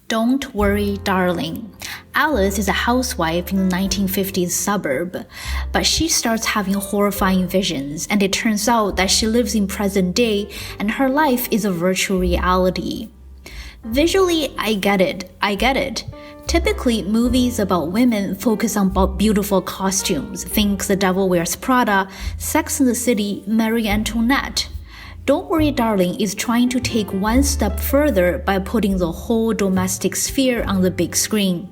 Don't worry, darling. Alice is a housewife in the 1950s suburb, but she starts having horrifying visions, and it turns out that she lives in present day and her life is a virtual reality. Visually, I get it. Typically, movies about women focus on beautiful costumes. Think The Devil Wears Prada, Sex and the City, Marie Antoinette. Don't Worry, Darling is trying to take one step further by putting the whole domestic sphere on the big screen.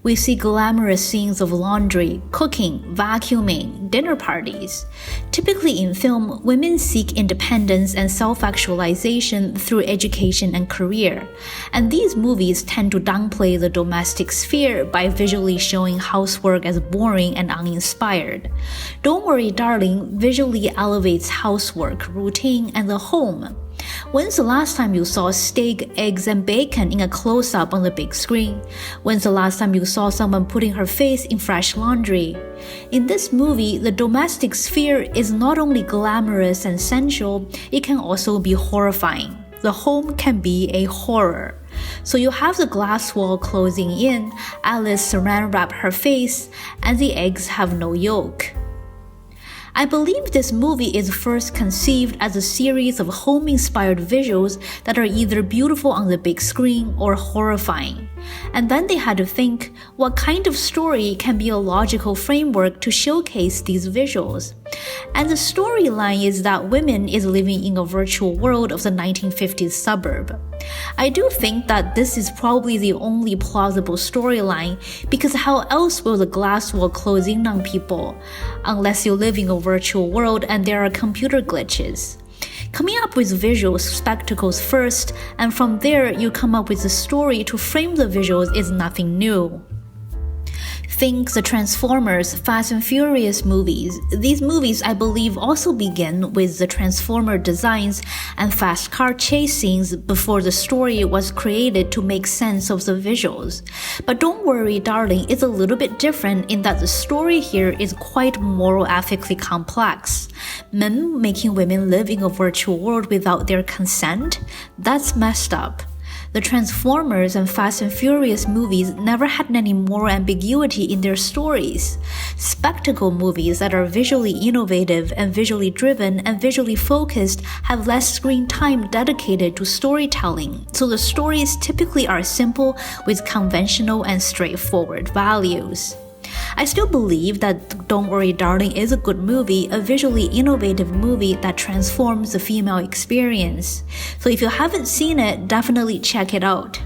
We see glamorous scenes of laundry, cooking, vacuuming, dinner parties. Typically in film, women seek independence and self-actualization through education and career. And these movies tend to downplay the domestic sphere by visually showing housework as boring and uninspired. Don't Worry, Darling visually elevates housework, routine, and the home. When's the last time you saw steak, eggs, and bacon in a close-up on the big screen? When's the last time you saw someone putting her face in fresh laundry? In this movie, the domestic sphere is not only glamorous and sensual, it can also be horrifying. The home can be a horror. So you have the glass wall closing in, Alice saran wrap her face, and the eggs have no yolk. I believe this movie is first conceived as a series of home-inspired visuals that are either beautiful on the big screen or horrifying. And then they had to think, what kind of story can be a logical framework to showcase these visuals? And the storyline is that women is living in a virtual world of the 1950s suburb. I do think that this is probably the only plausible storyline, because how else will the glass wall close in on people? Unless you live in a virtual world and there are computer glitches. Coming up with visual spectacles first, and from there you come up with a story to frame the visuals is nothing new. Think the Transformers, Fast and Furious movies. These movies, I believe, also begin with the Transformer designs and fast car chase scenes before the story was created to make sense of the visuals. But Don't Worry, Darling is a little bit different in that the story here is quite moral ethically complex. Men making women live in a virtual world without their consent? That's messed up. The Transformers and Fast and Furious movies never had any moral ambiguity in their stories. Spectacle movies that are visually innovative and visually driven and visually focused have less screen time dedicated to storytelling, so the stories typically are simple with conventional and straightforward values. I still believe that Don't Worry, Darling is a good movie, a visually innovative movie that transforms the female experience. So if you haven't seen it, definitely check it out.